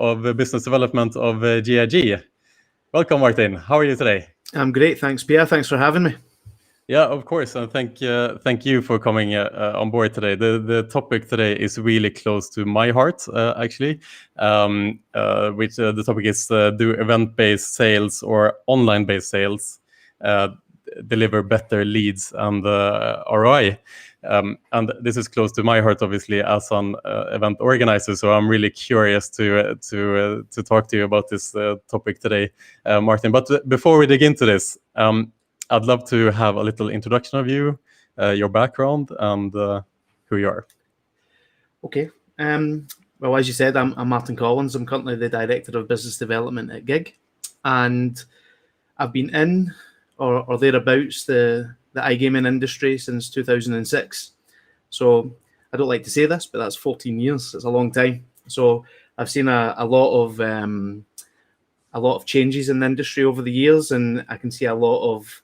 of Business Development of GiG. Welcome, Martin. How are you today? I'm great, thanks, Pierre. Thanks for having me. Yeah, of course, and thank you for coming on board today. The topic today is really close to my heart, actually. Which the topic is: do event-based sales or online-based sales deliver better leads and ROI? And this is close to my heart, obviously, as an event organizer. So I'm really curious to talk to you about this topic today, Martin. But before we dig into this, I'd love to have a little introduction of you, your background, and who you are. Okay. Well, as you said, I'm Martin Collins. I'm currently the Director of Business Development at GiG. And I've been in or thereabouts the iGaming industry since 2006. So I don't like to say this, but that's 14 years. It's a long time. So I've seen a lot of changes in the industry over the years, and I can see a lot of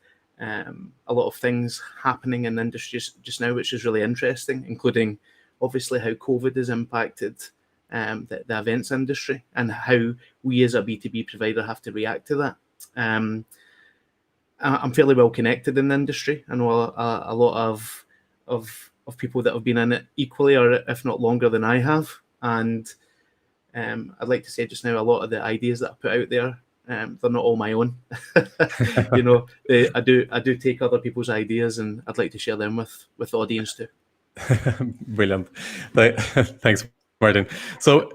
things happening in the industry just now, which is really interesting, including obviously how COVID has impacted the events industry and how we as a B2B provider have to react to that. I'm fairly well connected in the industry. I know a lot of people that have been in it equally, or if not longer than I have. And I'd like to say just now, a lot of the ideas that I put out there, they're not all my own. I do take other people's ideas, and I'd like to share them with the audience too. Brilliant. Thanks, Martin. So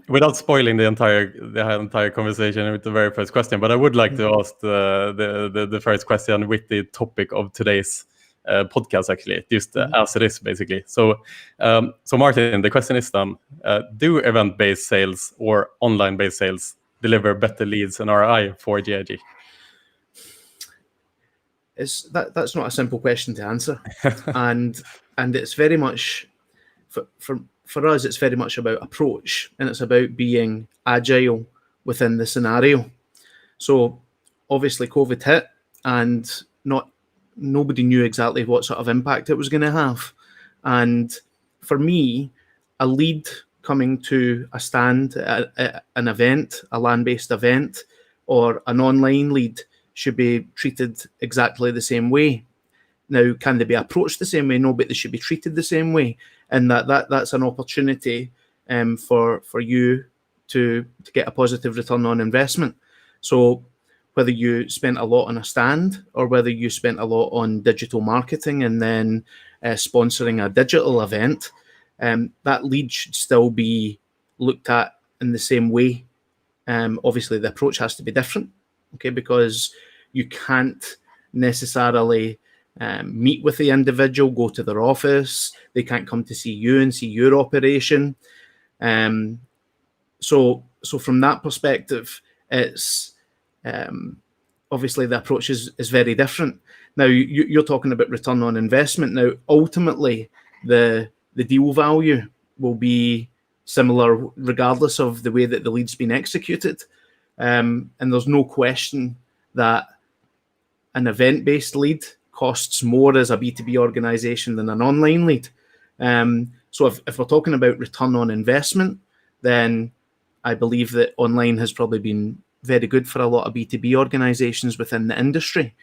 without spoiling the entire conversation with the very first question, but I would like to ask the first question with the topic of today's podcast, actually, just as it is, basically. So Martin, the question is then, do event-based sales or online-based sales deliver better leads and ROI for GiG? That's not a simple question to answer. and it's very much, for us, it's very much about approach, and it's about being agile within the scenario. So obviously COVID hit, and nobody knew exactly what sort of impact it was going to have. And for me, a lead coming to a stand at an event, a land-based event, or an online lead should be treated exactly the same way. Now, can they be approached the same way? No, but they should be treated the same way. And that's an opportunity for you to get a positive return on investment. So whether you spent a lot on a stand or whether you spent a lot on digital marketing and then sponsoring a digital event, that lead should still be looked at in the same way. Obviously, the approach has to be different, okay, because you can't necessarily meet with the individual, go to their office. They can't come to see you and see your operation. So from that perspective, it's obviously the approach is very different. Now, you're talking about return on investment. Now, ultimately, the deal value will be similar regardless of the way that the lead's been executed. And there's no question that an event-based lead costs more as a B2B organization than an online lead. So if we're talking about return on investment, then I believe that online has probably been very good for a lot of B2B organizations within the industry.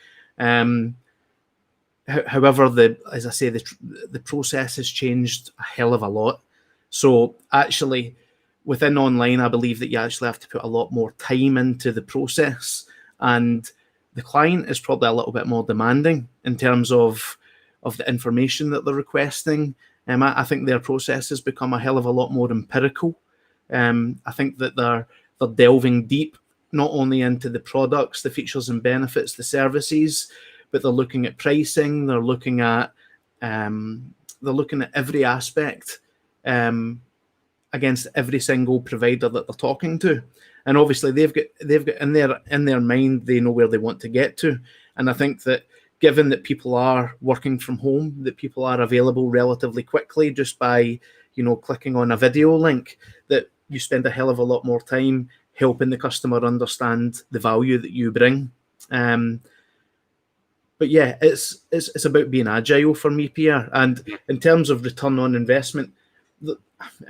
However, as I say, the process has changed a hell of a lot. So actually, within online, I believe that you actually have to put a lot more time into the process, and the client is probably a little bit more demanding in terms of the information that they're requesting. I think their process has become a hell of a lot more empirical. I think that they're delving deep, not only into the products, the features and benefits, the services, but they're looking at pricing. They're looking at every aspect against every single provider that they're talking to. And obviously they've got in their mind, they know where they want to get to. And I think that given that people are working from home, that people are available relatively quickly just by, clicking on a video link, that you spend a hell of a lot more time helping the customer understand the value that you bring. But yeah, it's about being agile for me, Pierre. And in terms of return on investment,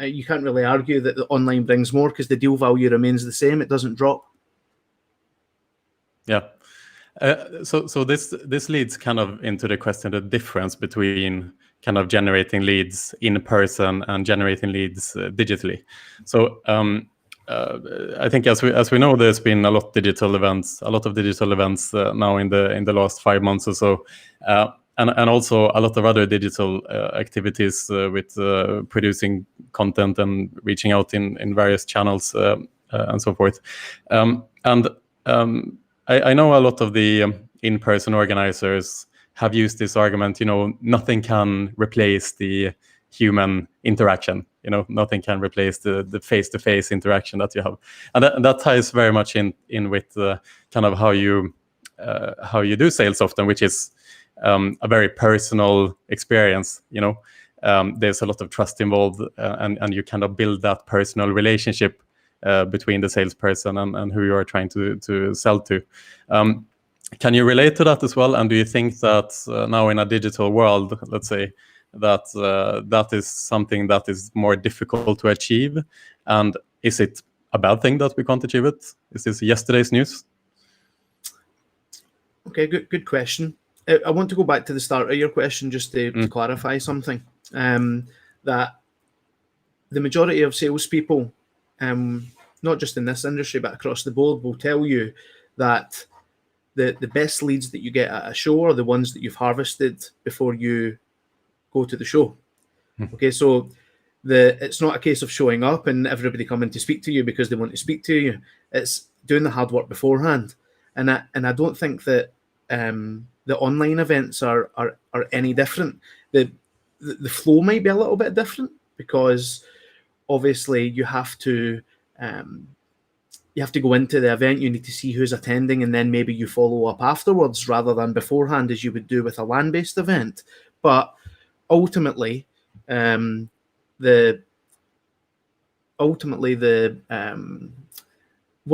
you can't really argue that the online brings more because the deal value remains the same. It doesn't drop. Yeah. So this leads kind of into the question, the difference between kind of generating leads in person and generating leads digitally. So I think as we know, there's been a lot of digital events now in the last 5 months or so, and also a lot of other digital activities with producing content and reaching out in various channels and so forth. I know a lot of the in-person organizers have used this argument, nothing can replace the human interaction, nothing can replace the face-to-face interaction that you have. And that ties very much in with kind of how you do sales often, which is a very personal experience, there's a lot of trust involved, and you kind of build that personal relationship between the salesperson and who you are trying to sell to. Can you relate to that as well? And do you think that now in a digital world, let's say, that is something that is more difficult to achieve? And is it a bad thing that we can't achieve it? Is this yesterday's news? Okay, good question. I want to go back to the start of your question just to clarify something. That the majority of salespeople, not just in this industry but across the board, will tell you that the best leads that you get at a show are the ones that you've harvested before you go to the show. Okay, so it's not a case of showing up and everybody coming to speak to you because they want to speak to you. It's doing the hard work beforehand. And I don't think that the online events are any different. The flow might be a little bit different because obviously you have to go into the event, you need to see who's attending, and then maybe you follow up afterwards rather than beforehand as you would do with a land-based event. But ultimately, what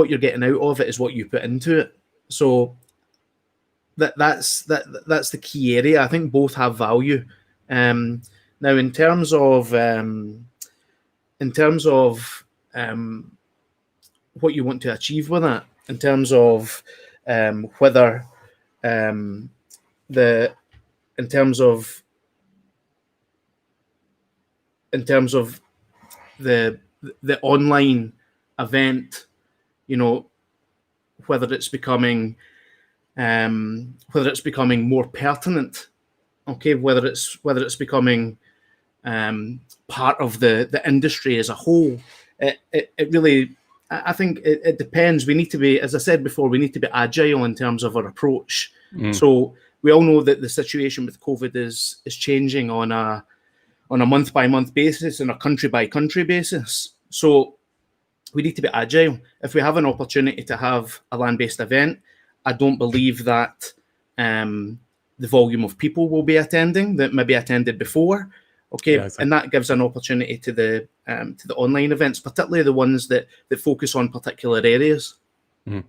you're getting out of it is what you put into it. So that's the key area. I think both have value. Now, in terms of what you want to achieve with that, in terms of whether in terms of the online event, whether it's becoming more pertinent, okay, whether it's becoming part of the industry as a whole. It really, I think it depends. We need to be, as I said before, we need to be agile in terms of our approach. So we all know that the situation with COVID is changing on a month-by-month basis and a country-by-country basis. So we need to be agile. If we have an opportunity to have a land-based event, I don't believe that the volume of people will be attending that maybe attended before. Okay, yeah, exactly. And that gives an opportunity to the online events, particularly the ones that focus on particular areas. Mm-hmm.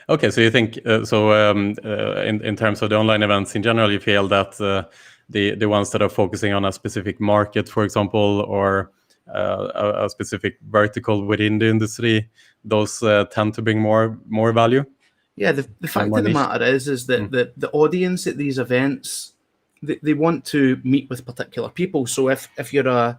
Okay, so you think in terms of the online events in general, you feel that the ones that are focusing on a specific market, for example, or a specific vertical within the industry, those tend to bring more value? Yeah, the fact of the matter is that the audience at these events, they want to meet with particular people. So if you're a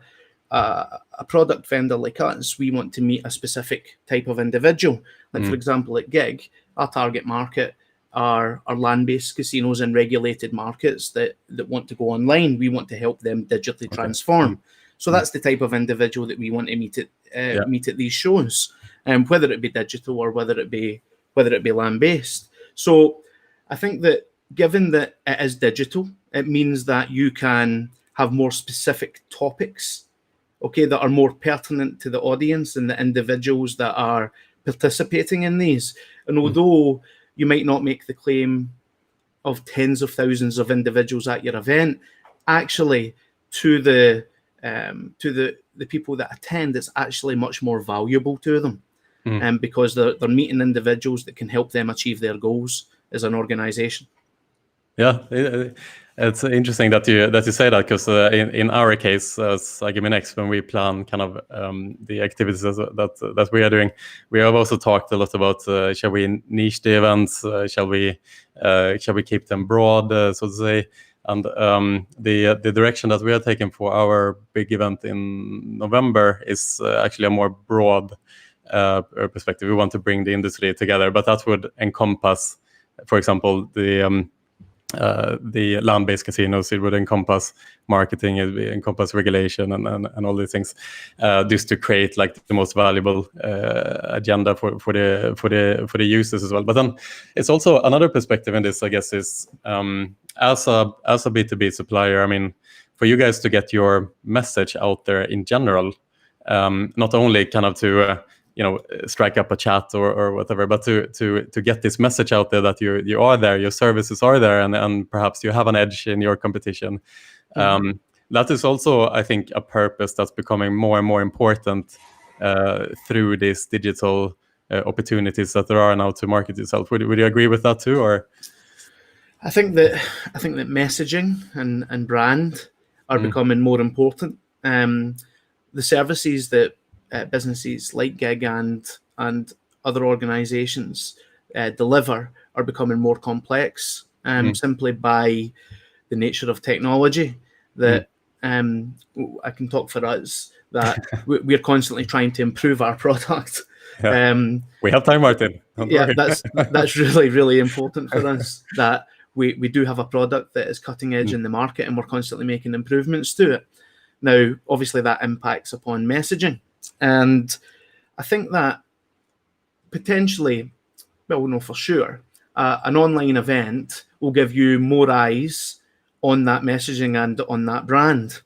product vendor like us, we want to meet a specific type of individual. Like for example, at GiG, our target market are land-based casinos in regulated markets that want to go online. We want to help them digitally transform. So that's the type of individual that we want to meet at these shows, whether it be digital or whether it be land-based. So I think that given that it is digital, it means that you can have more specific topics, okay, that are more pertinent to the audience and the individuals that are participating in these. And although you might not make the claim of tens of thousands of individuals at your event, actually to the people that attend, it's actually much more valuable to them. Because they're meeting individuals that can help them achieve their goals as an organization. Yeah, It's interesting that you say that, because in our case as iGaming Next, when we plan kind of the activities that we are doing, we have also talked a lot about shall we niche the events, shall we keep them broad, so to say, and the direction that we are taking for our big event in November is actually a more broad perspective. We want to bring the industry together, but that would encompass, for example, the land-based casinos. It would encompass marketing, it would encompass regulation, and all these things, just to create like the most valuable agenda for the users as well. But then it's also another perspective in this, I guess, is as a B2B supplier. I mean, for you guys to get your message out there in general, not only kind of to strike up a chat or whatever, but to get this message out there that you are there, your services are there, and perhaps you have an edge in your competition. That is also, I think, a purpose that's becoming more and more important through these digital opportunities that there are now to market yourself. Would you agree with that too, or? I think that messaging and brand are becoming more important. The services that businesses like GiG and other organizations deliver are becoming more complex, simply by the nature of technology. That I can talk for us, that we're constantly trying to improve our product. We have time, Martin. Don't worry. That's really, really important for us, that we do have a product that is cutting edge in the market, and we're constantly making improvements to it. Now, obviously that impacts upon messaging. And I think that potentially, well, no, for sure, an online event will give you more eyes on that messaging and on that brand.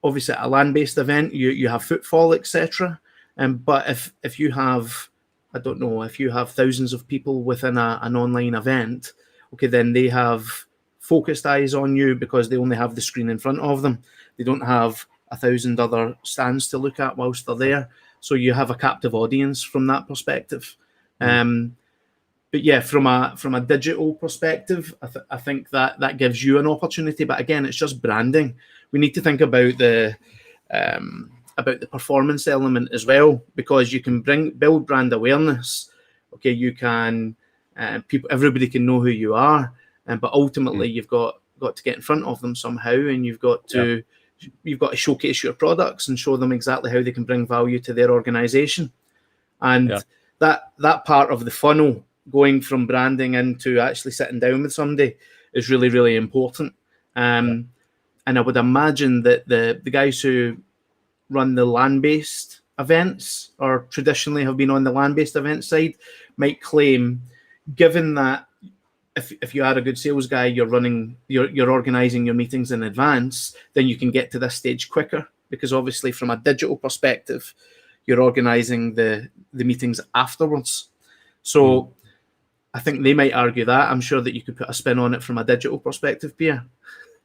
Obviously, at a land-based event, you have footfall, etc. But if you have, I don't know, if you have thousands of people within an online event, okay, then they have focused eyes on you because they only have the screen in front of them. They don't have 1,000 other stands to look at whilst they're there. So you have a captive audience from that perspective. But yeah, from a digital perspective, I think that gives you an opportunity. But again, it's just branding. We need to think about the performance element as well, because you can build brand awareness. Okay, you can everybody can know who you are, but ultimately you've got to get in front of them somehow, and you've got to showcase your products and show them exactly how they can bring value to their organization. And that part of the funnel, going from branding into actually sitting down with somebody, is really, really important. And I would imagine that the guys who run the land-based events, or traditionally have been on the land-based event side, might claim, given that if you are a good sales guy, you're organizing your meetings in advance, then you can get to this stage quicker, because obviously from a digital perspective, you're organizing the meetings afterwards. So I think they might argue that. I'm sure that you could put a spin on it from a digital perspective, Pierre.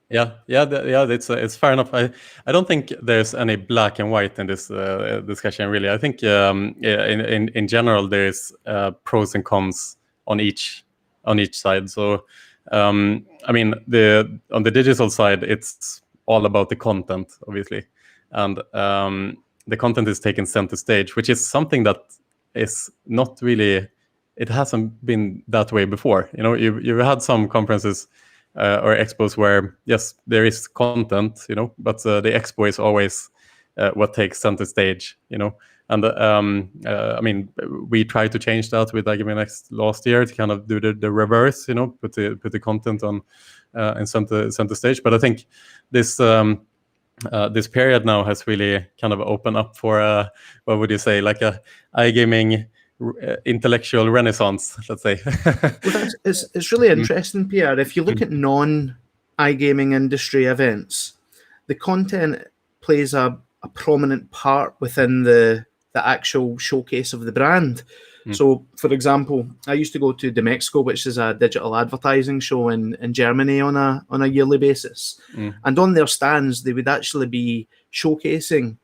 It's fair enough. I don't think there's any black and white in this discussion, really. I think in general there's pros and cons on each side. So I mean, on the digital side, it's all about the content, obviously, and the content is taken center stage, which is something that is not really. It hasn't been that way before. You've had some conferences or expos where, yes, there is content, but the expo is always what takes center stage, And I mean, we tried to change that with iGaming Next last year to kind of do the reverse, put the content on in center stage. But I think this period now has really kind of opened up for what would you say, like a iGaming intellectual renaissance, let's say. Well, it's really interesting, Pierre. If you look at non-iGaming industry events, the content plays a prominent part within the actual showcase of the brand. So, for example, I used to go to Demexco, which is a digital advertising show in Germany on a yearly basis. And on their stands, they would actually be showcasing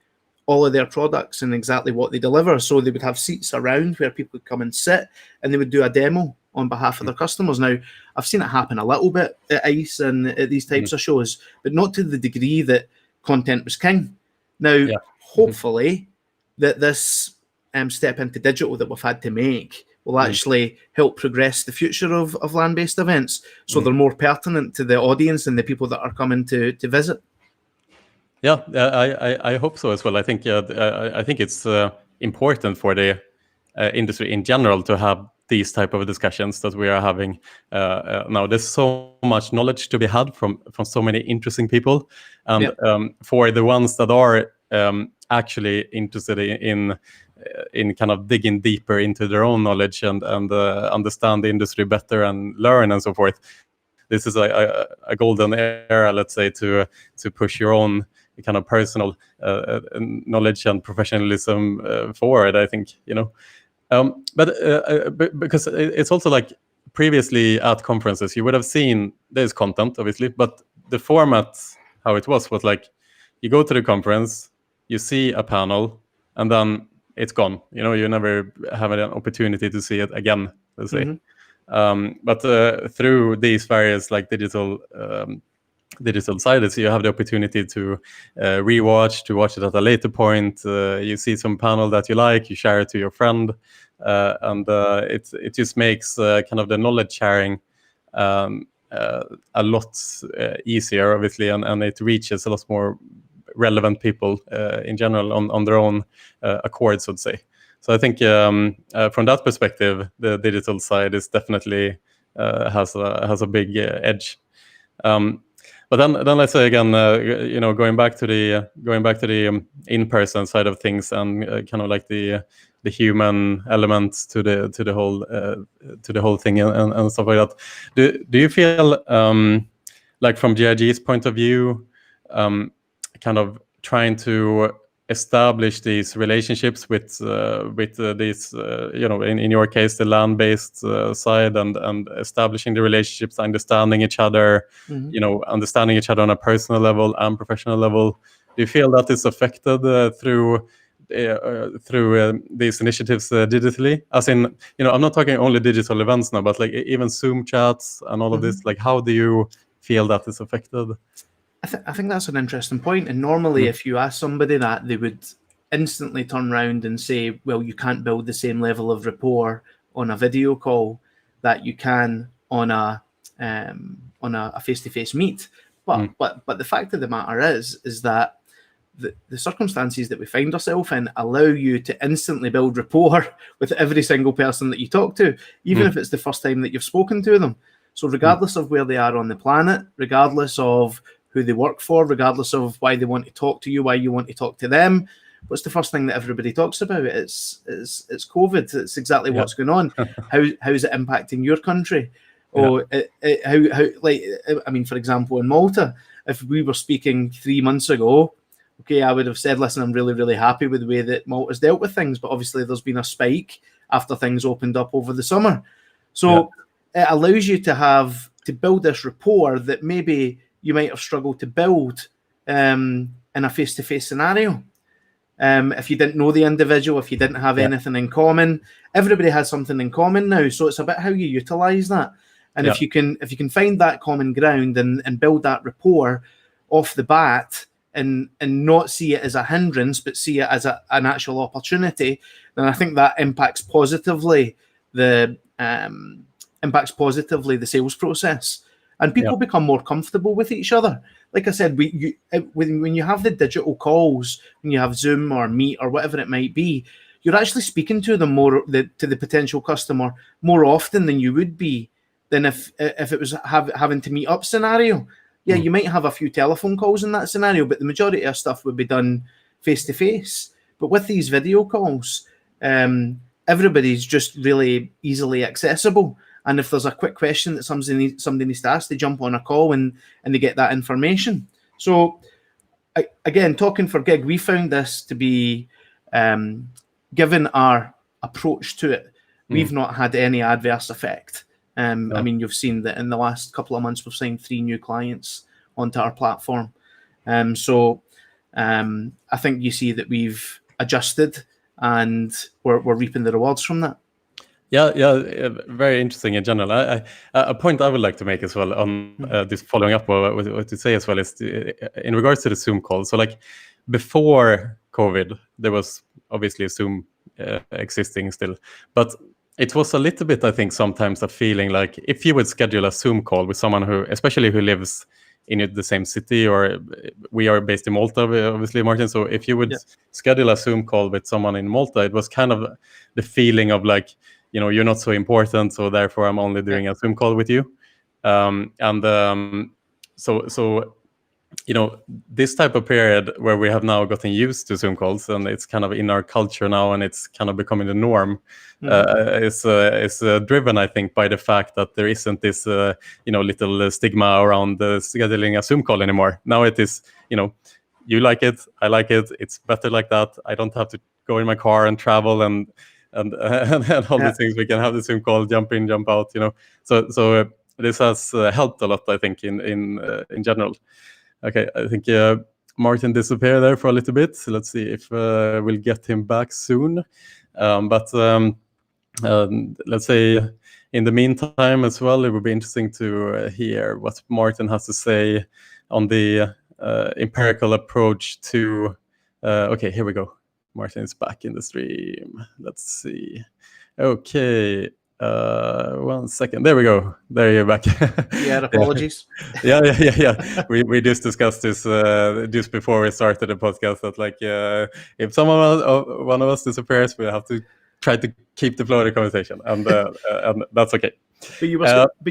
all of their products and exactly what they deliver. So they would have seats around where people would come and sit, and they would do a demo on behalf of their customers. Now, I've seen it happen a little bit at ICE and at these types of shows, but not to the degree that content was king. Now, hopefully, that this step into digital that we've had to make will actually help progress the future of land-based events, so they're more pertinent to the audience and the people that are coming to visit. Yeah, I hope so as well. I think it's important for the industry in general to have these type of discussions that we are having now. There's so much knowledge to be had from so many interesting people, and for the ones that are actually interested in kind of digging deeper into their own knowledge and understand the industry better and learn and so forth. This is a golden era, let's say, to push your own kind of personal knowledge and professionalism forward, I think, but because it's also like previously at conferences, you would have seen there's content, obviously, but the format, how it was like, you go to the conference, you see a panel, and then it's gone. You never have an opportunity to see it again, let's say. But through these various like digital sites, you have the opportunity to rewatch, to watch it at a later point. You see some panel that you like, you share it to your friend, and it just makes kind of the knowledge sharing a lot easier, obviously, and it reaches a lot more relevant people in general on their own accord, so to say. So I think from that perspective, the digital side is definitely has a big edge. But then let's say again, going back to the in-person side of things and kind of like the human element to the whole thing and stuff like that. Do you feel like from GiG's point of view, kind of trying to establish these relationships with these in your case the land-based side and establishing the relationships, understanding each other, understanding each other on a personal level and professional level? Do you feel that is affected through these initiatives digitally? As in, I'm not talking only digital events now, but like even Zoom chats and all of this. Like, how do you feel that is affected? I think that's an interesting point. And normally, if you ask somebody that, they would instantly turn around and say, well, you can't build the same level of rapport on a video call that you can on a face-to-face meet. But the fact of the matter is that the circumstances that we find ourselves in allow you to instantly build rapport with every single person that you talk to, even if it's the first time that you've spoken to them. So regardless of where they are on the planet, regardless of who they work for, regardless of why they want to talk to you, why you want to talk to them, what's the first thing that everybody talks about? It's COVID. It's exactly what's going on. How is it impacting your country? Or for example, in Malta, if we were speaking 3 months ago, okay, I would have said, listen, I'm really, really happy with the way that Malta's dealt with things, but obviously there's been a spike after things opened up over the summer. So it allows you to build this rapport that maybe you might have struggled to build in a face-to-face scenario. If you didn't know the individual, if you didn't have anything in common. Everybody has something in common now, so it's about how you utilize that. And if you can find that common ground and build that rapport off the bat and not see it as a hindrance, but see it as an actual opportunity, then I think that impacts positively the sales process. And people become more comfortable with each other. Like I said, when you have the digital calls, when you have Zoom or Meet or whatever it might be, you're actually speaking to them to the potential customer more often than you would be than if it was having to meet up scenario. Yeah, you might have a few telephone calls in that scenario, but the majority of stuff would be done face to face. But with these video calls, everybody's just really easily accessible. And if there's a quick question that somebody needs to ask, they jump on a call and they get that information. So again, talking for GiG, we found this to be, given our approach to it, we've not had any adverse effect. I mean, you've seen that in the last couple of months, we've signed 3 new clients onto our platform. So I think you see that we've adjusted and we're reaping the rewards from that. Very interesting in general. A point I would like to make as well on this, following up what you say as well, is in regards to the Zoom call. So like before COVID, there was obviously Zoom existing still, but it was a little bit, I think, sometimes a feeling like if you would schedule a Zoom call with someone who, especially who lives in the same city, or we are based in Malta, obviously, Martin. So if you would schedule a Zoom call with someone in Malta, it was kind of the feeling of like, you're not so important, so therefore I'm only doing a Zoom call with you. So this type of period where we have now gotten used to Zoom calls, and it's kind of in our culture now, and it's kind of becoming the norm, is driven, I think, by the fact that there isn't this little stigma around scheduling a Zoom call anymore. Now it is, you like it, I like it, it's better like that. I don't have to go in my car and travel and all these things. We can have the Zoom call, jump in, jump out. So this has helped a lot, I think, in general. Okay, I think Martin disappeared there for a little bit. So let's see if we'll get him back soon. But let's say in the meantime as well, it would be interesting to hear what Martin has to say on the empirical approach to. Okay, here we go. Martin is back in the stream. Let's see. Okay. 1 second. There we go. There you're back. Apologies. Yeah. We just discussed this just before we started the podcast, that like if one of us disappears, we have to try to keep the flow of the conversation, and that's okay. But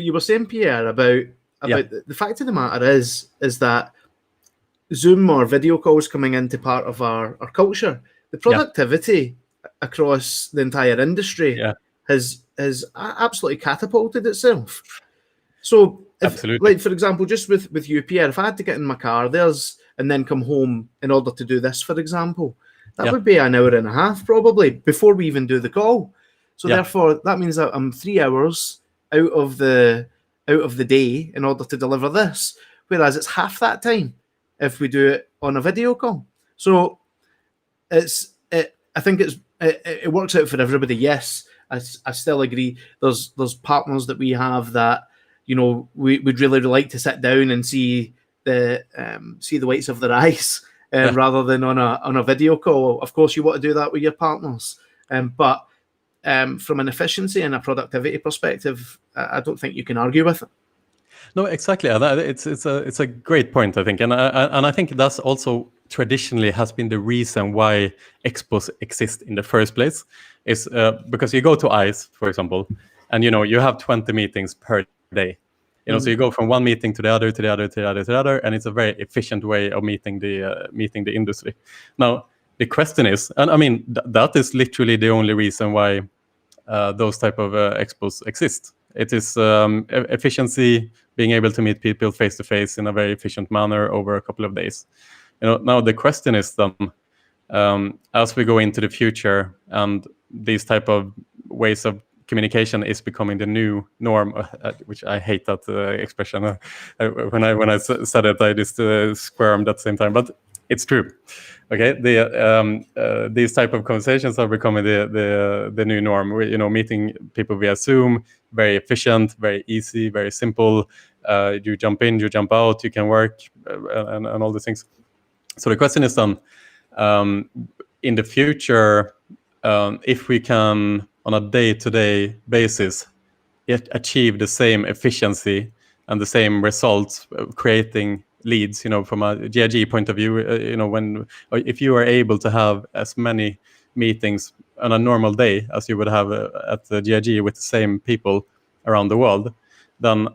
you were saying, Pierre, about the fact of the matter is that Zoom or video calls coming into part of our culture. The productivity across the entire industry has absolutely catapulted itself. So, like for example, just with you, Pierre, if I had to get in my car, and then come home in order to do this, for example, that would be an hour and a half probably before we even do the call. So therefore, that means that I'm 3 hours out of the day in order to deliver this, whereas it's half that time if we do it on a video call. So I think it works out for everybody. Yes, I still agree. There's partners that we have that we'd really like to sit down and see the whites of their eyes rather than on a video call. Of course, you want to do that with your partners, but from an efficiency and a productivity perspective, I don't think you can argue with it. No, exactly. It's a great point, I think, and I think that's also traditionally has been the reason why expos exist in the first place, is because you go to ICE, for example, and you have 20 meetings per day. So you go from one meeting to the other, to the other, to the other, to the other, and it's a very efficient way of meeting the industry. Now the question is, and I mean that is literally the only reason why those type of expos exist. It is efficiency, being able to meet people face to face in a very efficient manner over a couple of days. Now the question is then, as we go into the future and these type of ways of communication is becoming the new norm, which I hate that expression. When I said it, I just squirmed at the same time, but it's true. Okay, these type of conversations are becoming the new norm. Meeting people via Zoom, very efficient, very easy, very simple. You jump in, you jump out, you can work, and all these things. So the question is then, in the future, if we can, on a day-to-day basis, achieve the same efficiency and the same results, creating leads, from a GiG point of view, if you are able to have as many meetings on a normal day as you would have at the GiG with the same people around the world, then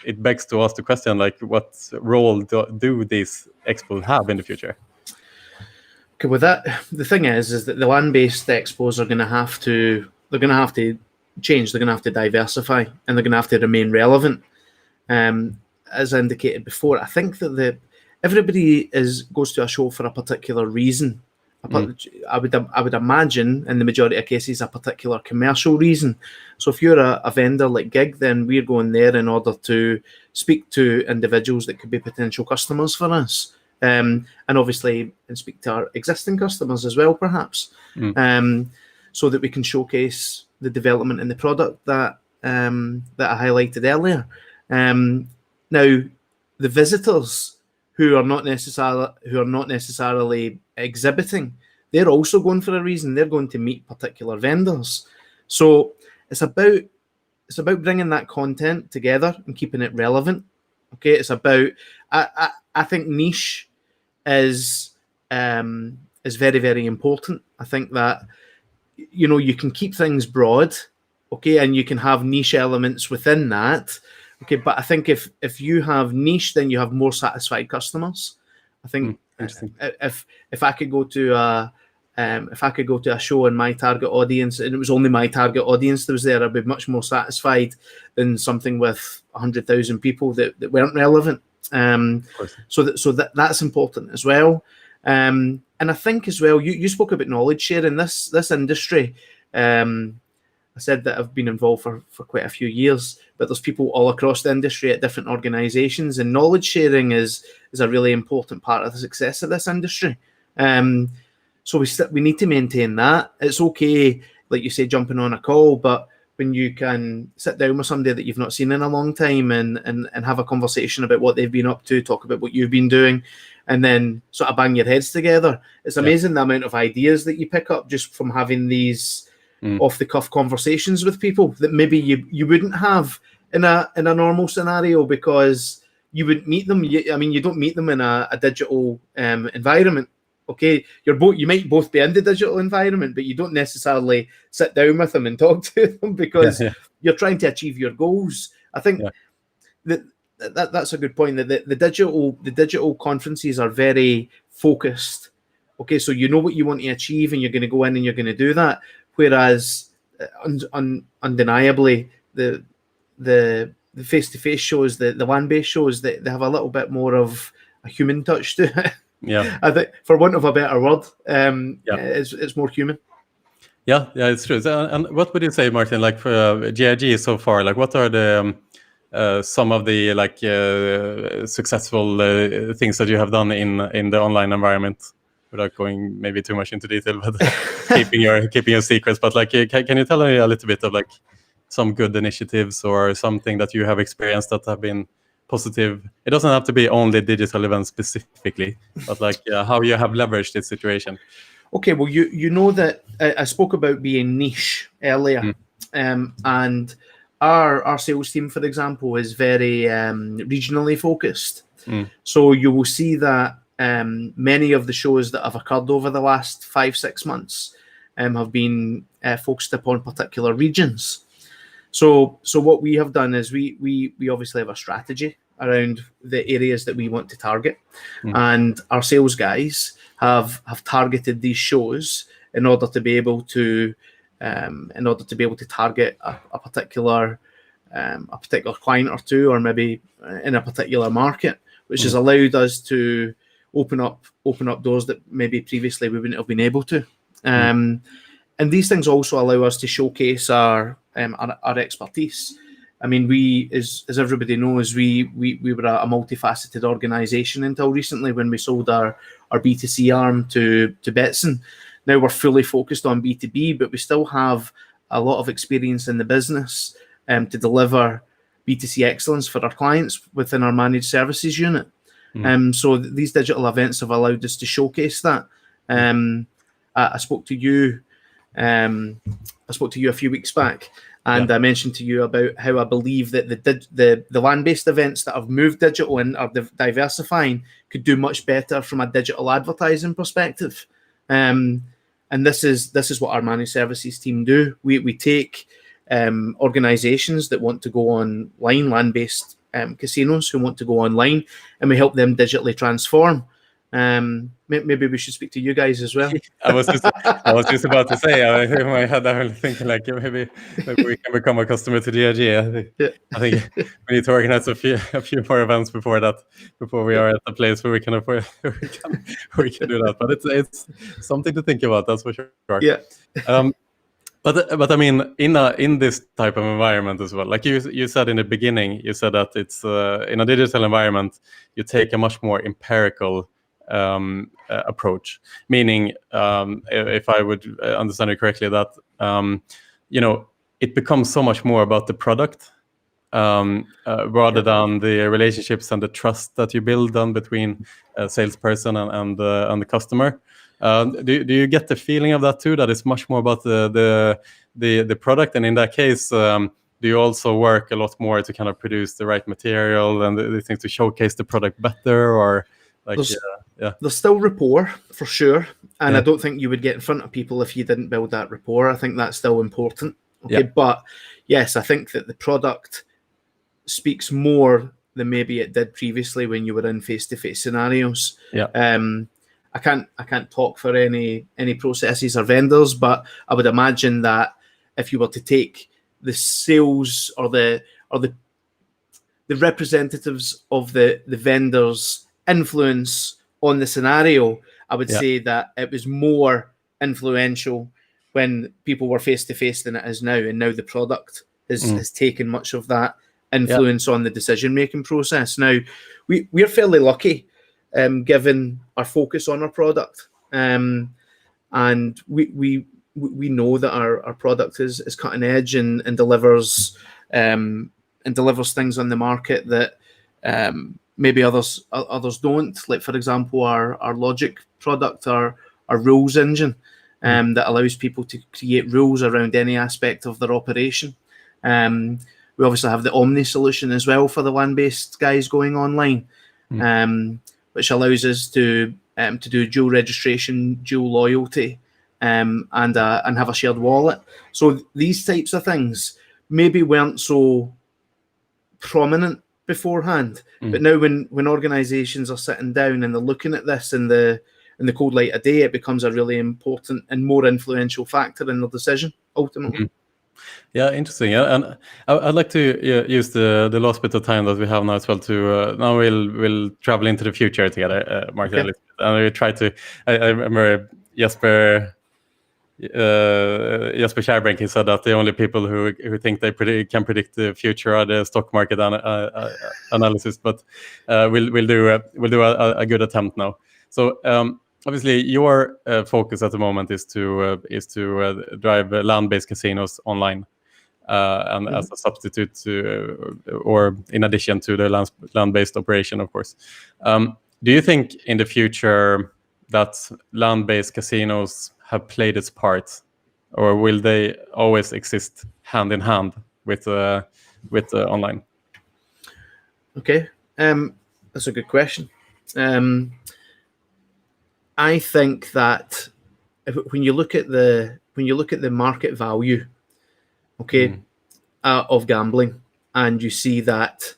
it begs to ask the question, like, what role do these expos have in the future? Okay, with that, the thing is that the land-based expos are going to have to change. They're going to have to diversify, and they're going to have to remain relevant. As indicated before, I think that everybody goes to a show for a particular reason. I would imagine in the majority of cases a particular commercial reason. So if you're a vendor like GiG, then we're going there in order to speak to individuals that could be potential customers for us. And obviously speak to our existing customers as well, perhaps, so that we can showcase the development in the product that that I highlighted earlier. Now, the visitors who are not necessarily exhibiting, they're also going for a reason. They're going to meet particular vendors. So it's about bringing that content together and keeping it relevant. Okay, it's about I think niche is very, very important. I think that you can keep things broad, okay, and you can have niche elements within that. Okay, but I think if you have niche, then you have more satisfied customers. I think if I could go to a show and my target audience, and it was only my target audience that was there, I'd be much more satisfied than something with 100,000 people that weren't relevant. So that's important as well. And I think as well, you spoke about knowledge sharing. This industry. I said that I've been involved for quite a few years, but there's people all across the industry at different organizations, and knowledge sharing is a really important part of the success of this industry. So we need to maintain that. It's okay, like you say, jumping on a call, but when you can sit down with somebody that you've not seen in a long time and have a conversation about what they've been up to, talk about what you've been doing, and then sort of bang your heads together. It's amazing the amount of ideas that you pick up just from having these off-the-cuff conversations with people that maybe you wouldn't have in a normal scenario, because you wouldn't meet them. You don't meet them in a digital environment. Okay, you might both be in the digital environment, but you don't necessarily sit down with them and talk to them because you're trying to achieve your goals. I think that's a good point. That the digital conferences are very focused. Okay, so you know what you want to achieve, and you're going to go in and you're going to do that. Whereas, undeniably, the face-to-face shows, the land-based shows, they have a little bit more of a human touch to it. Yeah, I think, for want of a better word, it's more human. Yeah, it's true. And what would you say, Martin? Like for GiG so far, like what are the some of the successful things that you have done in the online environment? Without going maybe too much into detail, but keeping your secrets. But like, can you tell me a little bit of like some good initiatives or something that you have experienced that have been positive? It doesn't have to be only digital events specifically, but like how you have leveraged this situation. Okay, well, you know that I spoke about being niche earlier, and our sales team, for example, is very regionally focused. So you will see that many of the shows that have occurred over the last 5-6 months have been focused upon particular regions. So what we have done is we obviously have a strategy around the areas that we want to target, and our sales guys have targeted these shows in order to be able to target a particular client or two, or maybe in a particular market, which has allowed us to open up doors that maybe previously we wouldn't have been able to. And these things also allow us to showcase our expertise. I mean, we, as everybody knows, we were a multifaceted organization until recently when we sold our B2C arm to Betson. Now we're fully focused on B2B, but we still have a lot of experience in the business to deliver B2C excellence for our clients within our managed services unit. So these digital events have allowed us to showcase that. I spoke to you a few weeks back, and I mentioned to you about how I believe that the land-based events that have moved digital and are diversifying could do much better from a digital advertising perspective. And this is what our managed services team do. We take organizations that want to go online, land-based casinos who want to go online, and we help them digitally transform. Maybe we should speak to you guys as well. I was just about to say, in my head, I was thinking like maybe we can become a customer to GiG. I think we need to organize a few more events before we are at the place where we can afford we can do that. But it's something to think about, that's for sure. Yeah. But I mean, in this type of environment as well, like you said in the beginning, you said that it's in a digital environment, you take a much more empirical approach. Meaning, if I would understand it correctly, that it becomes so much more about the product rather than the relationships and the trust that you build on between a salesperson and the customer. Do you get the feeling of that too? That it's much more about the product, and in that case, do you also work a lot more to kind of produce the right material and the things to showcase the product better, or like there's still rapport for sure, and I don't think you would get in front of people if you didn't build that rapport. I think that's still important. Okay, but yes, I think that the product speaks more than maybe it did previously when you were in face-to-face scenarios. I can't talk for any processes or vendors, but I would imagine that if you were to take the sales or the representatives of the vendors' influence on the scenario, I would say that it was more influential when people were face-to-face than it is now, and now the product has taken much of that influence on the decision-making process. Now, we're fairly lucky, given our focus on our product, and we know that our product is cutting edge and delivers things on the market that maybe others don't. Like, for example, our logic product, our rules engine, that allows people to create rules around any aspect of their operation. We obviously have the Omni solution as well for the land-based guys going online, which allows us to do dual registration, dual loyalty, and have a shared wallet. So these types of things maybe weren't so prominent beforehand, but now when organizations are sitting down and they're looking at this in the cold light of day, it becomes a really important and more influential factor in their decision ultimately. Yeah, interesting. Yeah, and I'd like to use the last bit of time that we have now as well to now we'll travel into the future together, Mark. And we try to. I remember Jesper Kärrbrink, he said that the only people who think they can predict the future are the stock market analysis. But we'll do a good attempt now. So obviously, your focus at the moment is to drive land-based casinos online, and as a substitute to, or in addition to the land-based operation, of course. Do you think in the future that land-based casinos have played its part, or will they always exist hand in hand with online? Okay, that's a good question. I think that when you look at the market value, of gambling, and you see that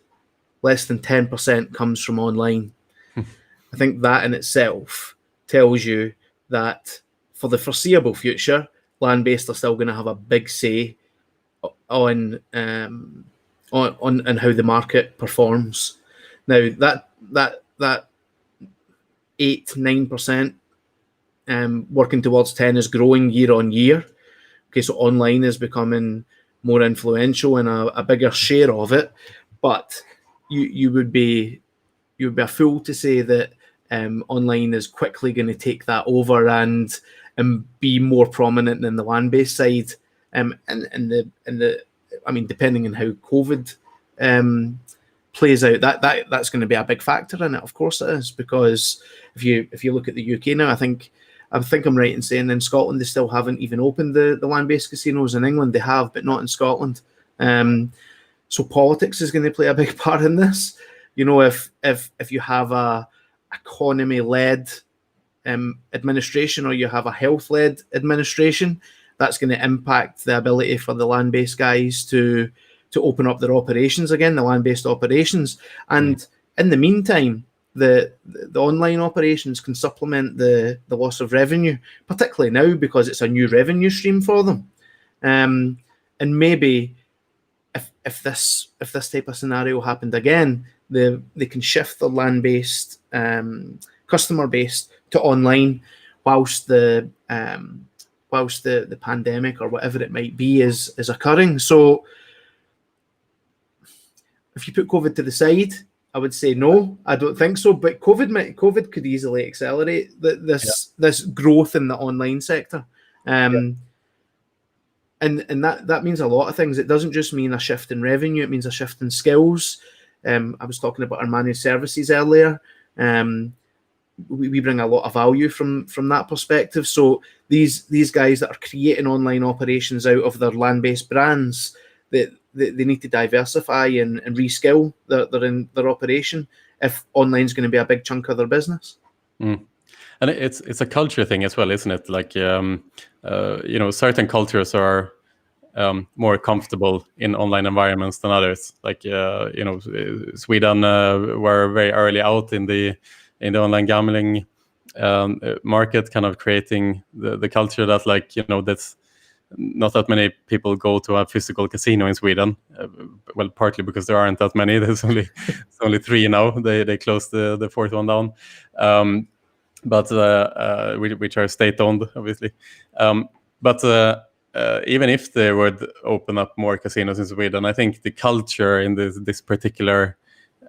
less than 10% comes from online, I think that in itself tells you that for the foreseeable future, land-based are still going to have a big say on how the market performs. Now that 8-9%, working towards 10 is growing year on year. Okay, so online is becoming more influential and a bigger share of it, but you would be a fool to say that online is quickly going to take that over and be more prominent than the land-based side. And I mean, depending on how COVID plays out, that's going to be a big factor in it. Of course it is, because if you look at the UK now, I think I'm right in saying in Scotland they still haven't even opened the land-based casinos. In England they have, but not in Scotland. So politics is going to play a big part in this. You know, if you have a economy-led administration, or you have a health-led administration, that's going to impact the ability for the land-based guys to open up their operations again, the land-based operations. And in the meantime, the online operations can supplement the loss of revenue, particularly now because it's a new revenue stream for them. And maybe if this type of scenario happened again, they can shift the land-based customer base to online whilst the pandemic or whatever it might be is occurring. So if you put COVID to the side, I would say no, I don't think so. But COVID could easily accelerate this growth in the online sector. and that means a lot of things. It doesn't just mean a shift in revenue; it means a shift in skills. I was talking about our managed services earlier. We bring a lot of value from that perspective. So these guys that are creating online operations out of their land-based brands, they need to diversify and reskill their operation if online is going to be a big chunk of their business. And it's a culture thing as well, isn't it? Like certain cultures are more comfortable in online environments than others. Like Sweden were very early out in the online gambling market, kind of creating the culture that that's not that many people go to a physical casino in Sweden. Well, partly because there aren't that many. There's only 3 now. They closed the 4th one down, but which are state-owned, obviously. But even if they would open up more casinos in Sweden, I think the culture in this particular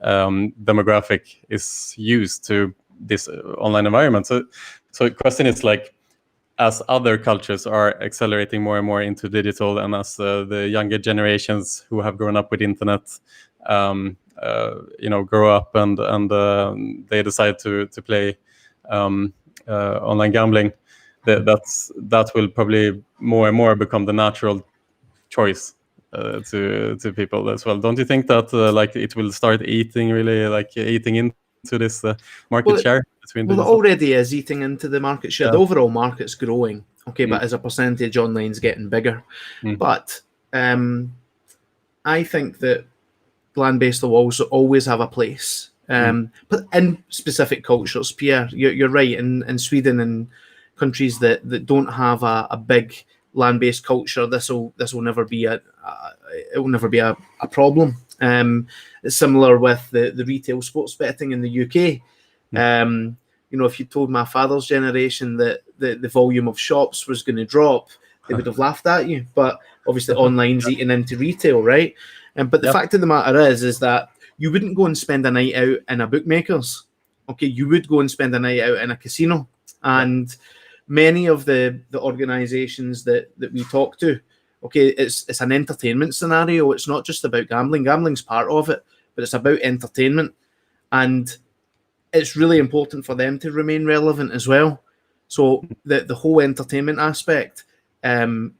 demographic is used to this online environment. So the question is, like, as other cultures are accelerating more and more into digital, and as the younger generations who have grown up with internet, grow up and they decide to play online gambling, that will probably more and more become the natural choice to people as well. Don't you think that it will start eating into this market share between? Well, it already is eating into the market share. Yeah. The overall market's growing, but as a percentage, online's getting bigger. But I think that land-based will always have a place. But in specific cultures, Pierre, you're right. In Sweden and countries that don't have a big land-based culture, this will never be a problem. It's similar with the retail sports betting in the UK. If you told my father's generation that the volume of shops was going to drop, they would have laughed at you. But obviously, online's eating into retail, right? But the fact of the matter is that you wouldn't go and spend a night out in a bookmaker's. You would go and spend a night out in a casino. And many of the organizations that we talk to, it's an entertainment scenario. It's not just about gambling. Gambling's part of it, but it's about entertainment. And it's really important for them to remain relevant as well. So the whole entertainment aspect and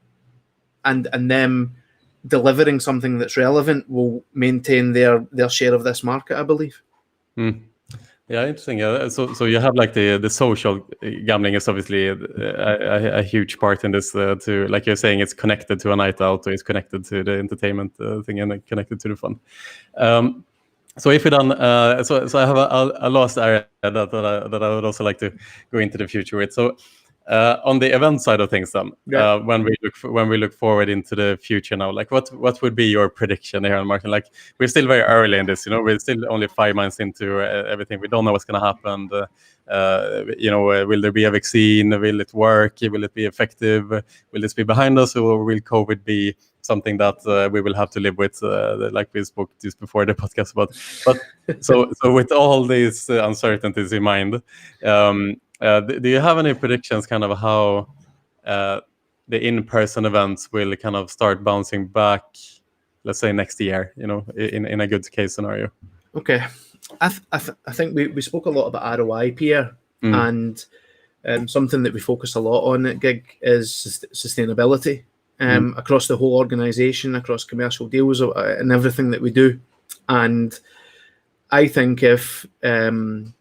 them delivering something that's relevant will maintain their share of this market, I believe. Yeah, interesting. Yeah, so you have the social gambling is obviously a huge part in this. To, like you're saying, it's connected to a night out, or it's connected to the entertainment thing, and connected to the fun. So if we done, so I have a last area that I would also like to go into the future with. So on the event side of things, then, when we look forward into the future now, what would be your prediction here on market? Like, we're still very early in this, we're still only 5 months into everything. We don't know what's going to happen. Will there be a vaccine? Will it work? Will it be effective? Will this be behind us, or will COVID be something that we will have to live with, like we spoke just before the podcast about? But so with all these uncertainties in mind, do you have any predictions, kind of how the in-person events will kind of start bouncing back, let's say next year, in a good case scenario? Okay. I think we spoke a lot about ROI, Pierre, and something that we focus a lot on at GiG is sustainability across the whole organization, across commercial deals and everything that we do. And I think if and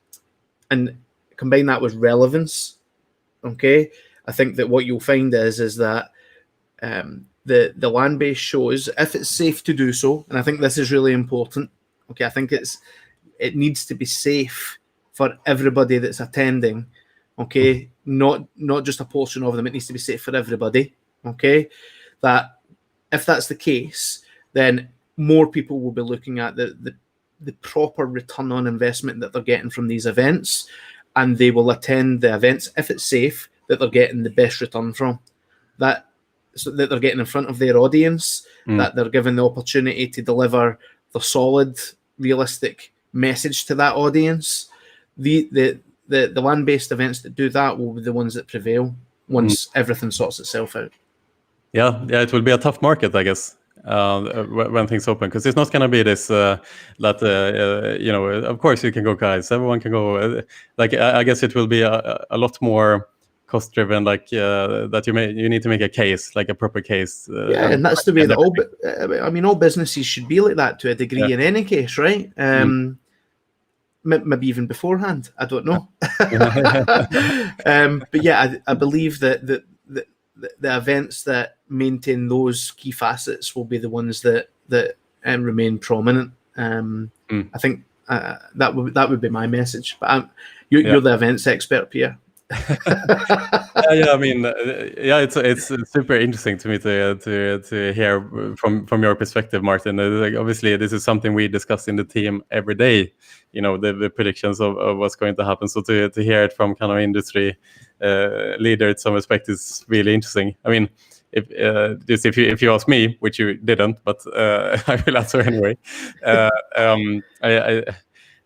combine that with relevance, I think that what you'll find is that the land-based shows, if it's safe to do so, and I think this is really important, I think it needs to be safe for everybody that's attending, not just a portion of them. It needs to be safe for everybody, that if that's the case, then more people will be looking at the proper return on investment that they're getting from these events, and they will attend the events, if it's safe, that they're getting the best return from, so that they're getting in front of their audience, that they're given the opportunity to deliver the solid, realistic message to that audience. The land-based events that do that will be the ones that prevail once everything sorts itself out. Yeah, it will be a tough market, I guess, when things open, because it's not going to be this of course you can go, guys, everyone can go. Like I guess it will be a lot more cost driven, like that you need to make a case, like a proper case. And that's the way that all businesses should be like that to a degree in any case, right? Maybe even beforehand, I don't know. But yeah, I believe that the events that maintain those key facets will be the ones that remain prominent. I think that would be my message. But you're the events expert, Pierre. I mean, it's super interesting to me to hear from your perspective, Martin. Like, obviously, this is something we discuss in the team every day. The predictions of what's going to happen. So to hear it from kind of industry leader in some respect is really interesting. I mean, if you ask me, which you didn't, but I will answer anyway.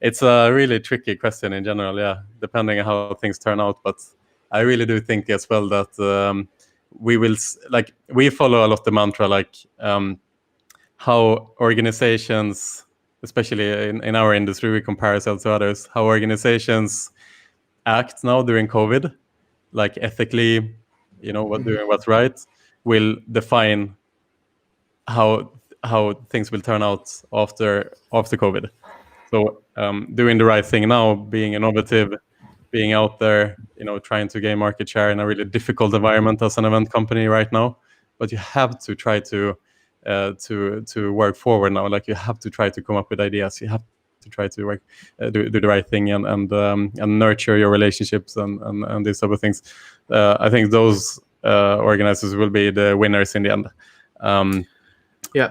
It's a really tricky question in general, depending on how things turn out. But I really do think as well that we follow a lot the mantra, like how organizations, especially in our industry, we compare ourselves to others, how organizations act now during COVID, like ethically, doing what's right, will define how things will turn out after COVID. So doing the right thing now, being innovative, being out there, trying to gain market share in a really difficult environment as an event company right now. But you have to try to work forward now. Like you have to try to come up with ideas. You have to try to work, do the right thing and nurture your relationships and these type of things. I think those organizers will be the winners in the end.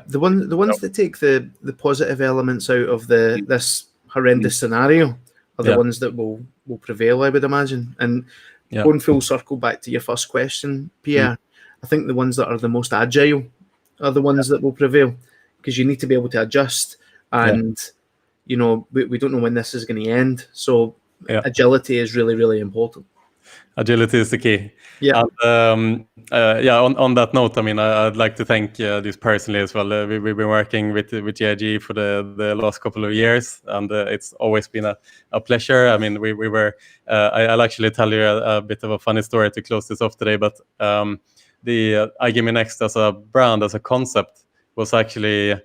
The ones that take the positive elements out of this horrendous scenario are the ones that will prevail, I would imagine. And going full circle back to your first question, Pierre, I think the ones that are the most agile are the ones that will prevail, because you need to be able to adjust, and we don't know when this is going to end. So agility is really, really important. Agility is the key. And, on that note, I mean, I'd like to thank this personally as well. We've been working with GiG for the last couple of years, and it's always been a pleasure. I mean, we were. I'll actually tell you a bit of a funny story to close this off today. But the iGaming Next as a brand, as a concept, was actually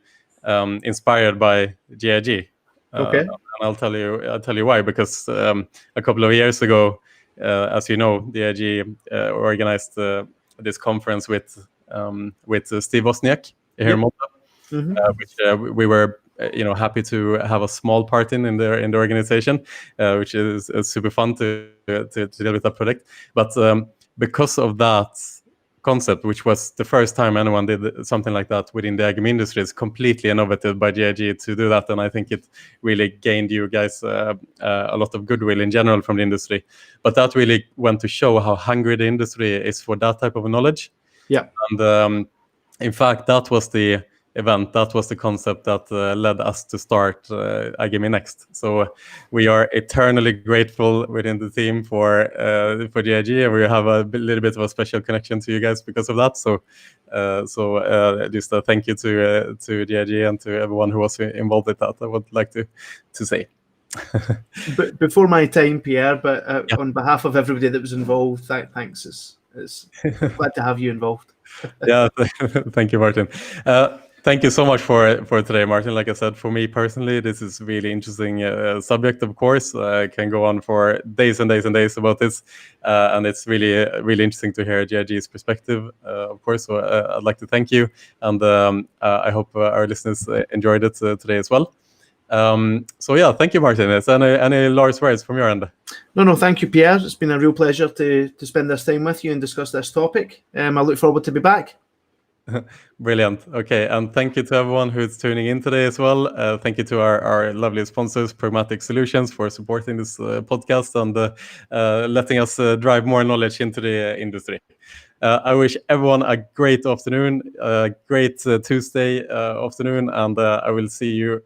inspired by GiG. Okay. And I'll tell you why. Because a couple of years ago, as you know, GiG organized this conference with Steve Wozniak here in Malta, which we were happy to have a small part in the organization, which is super fun to deal with that project. But because of that concept, which was the first time anyone did something like that within the iGaming industry, is completely innovative by GiG to do that, and I think it really gained you guys a lot of goodwill in general from the industry. But that really went to show how hungry the industry is for that type of knowledge. And in fact, that was the event, that was the concept that led us to start iGaming Next. So we are eternally grateful within the team for GiG, and we have a little bit of a special connection to you guys because of that. So just a thank you to GiG and to everyone who was involved with that, I would like to say. But before my time, Pierre, but on behalf of everybody that was involved, thanks. It's glad to have you involved. Thank you, Martin. Thank you so much for today, Martin. Like I said, for me personally, this is really interesting subject. Of course, I can go on for days and days and days about this, and it's really really interesting to hear GiG's perspective. Of course, so I'd like to thank you, and I hope our listeners enjoyed it today as well. Thank you, Martin. Is any last words from your end? No, thank you, Pierre. It's been a real pleasure to spend this time with you and discuss this topic. I look forward to be back. Brilliant. Okay, and thank you to everyone who's tuning in today as well. Thank you to our lovely sponsors, Pragmatic Solutions, for supporting this podcast and letting us drive more knowledge into the industry. I wish everyone a great afternoon, a great Tuesday afternoon, and I will see you